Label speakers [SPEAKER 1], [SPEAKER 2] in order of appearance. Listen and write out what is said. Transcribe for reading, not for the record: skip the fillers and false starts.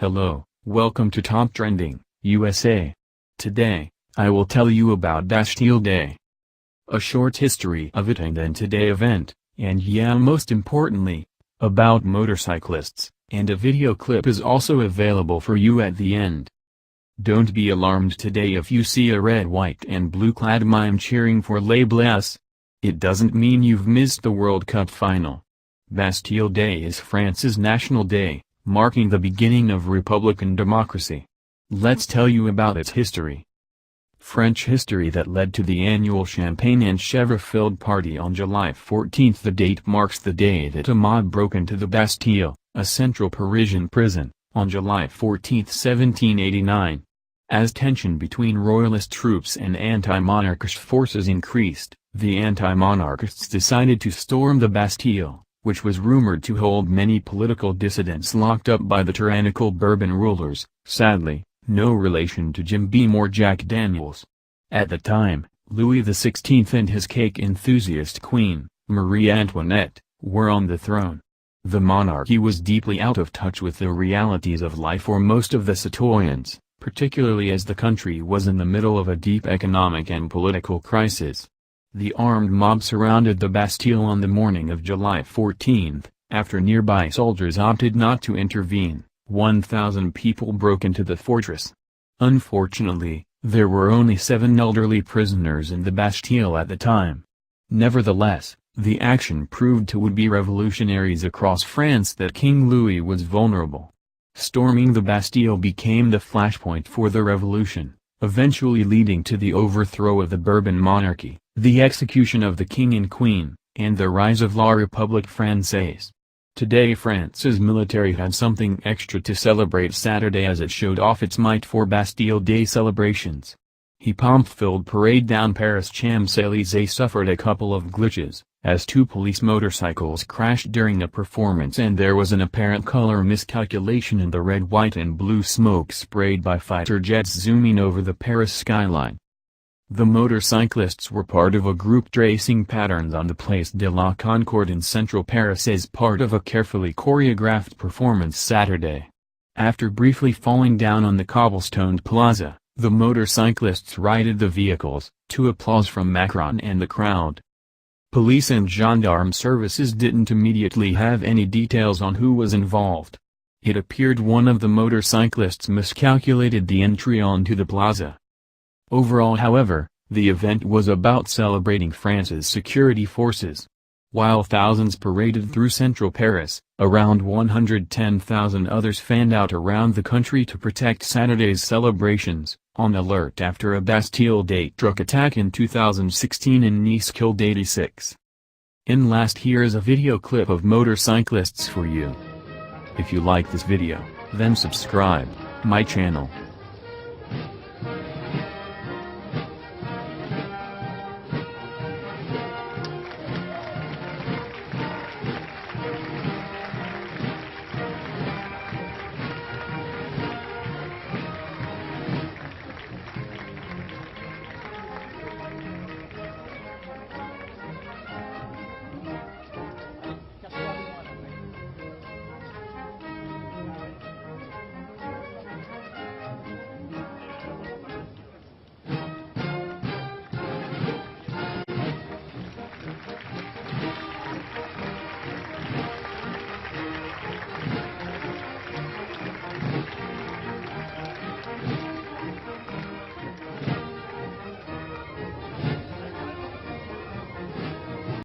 [SPEAKER 1] Hello, welcome to Top Trending, USA. Today, I will tell you about Bastille Day. A short history of it and then today event, and most importantly, about motorcyclists, and a video clip is also available for you at the end. Don't be alarmed today if you see a red, white and blue clad mime cheering for Les Bleus. It doesn't mean you've missed the World Cup final. Bastille Day is France's national day, marking the beginning of Republican democracy. Let's tell you about its history. French history that led to the annual champagne and chèvre-filled party on July 14. The date marks the day that a mob broke into the Bastille, a central Parisian prison, on July 14, 1789. As tension between royalist troops and anti-monarchist forces increased, the anti-monarchists decided to storm the Bastille, which was rumored to hold many political dissidents locked up by the tyrannical Bourbon rulers, sadly, no relation to Jim Beam or Jack Daniels. At the time, Louis XVI and his cake enthusiast queen, Marie Antoinette, were on the throne. The monarchy was deeply out of touch with the realities of life for most of the citoyens, particularly as the country was in the middle of a deep economic and political crisis. The armed mob surrounded the Bastille on the morning of July 14, after nearby soldiers opted not to intervene. 1,000 people broke into the fortress. Unfortunately, there were only 7 elderly prisoners in the Bastille at the time. Nevertheless, the action proved to would-be revolutionaries across France that King Louis was vulnerable. Storming the Bastille became the flashpoint for the revolution, eventually leading to the overthrow of the Bourbon monarchy, the execution of the king and queen, and the rise of La République Française. Today France's military had something extra to celebrate Saturday as it showed off its might for Bastille Day celebrations. A pomp-filled parade down Paris' Champs-Élysées suffered a couple of glitches, as 2 police motorcycles crashed during a performance and there was an apparent color miscalculation in the red, white and blue smoke sprayed by fighter jets zooming over the Paris skyline. The motorcyclists were part of a group tracing patterns on the Place de la Concorde in central Paris as part of a carefully choreographed performance Saturday. After briefly falling down on the cobblestoned plaza, the motorcyclists righted the vehicles, to applause from Macron and the crowd. Police and gendarme services didn't immediately have any details on who was involved. It appeared one of the motorcyclists miscalculated the entry onto the plaza. Overall, however, the event was about celebrating France's security forces. While thousands paraded through central Paris, around 110,000 others fanned out around the country to protect Saturday's celebrations, on alert after a Bastille Day truck attack in 2016 in Nice killed 86. In last, here is a video clip of motorcyclists for you. If you like this video, then subscribe my channel.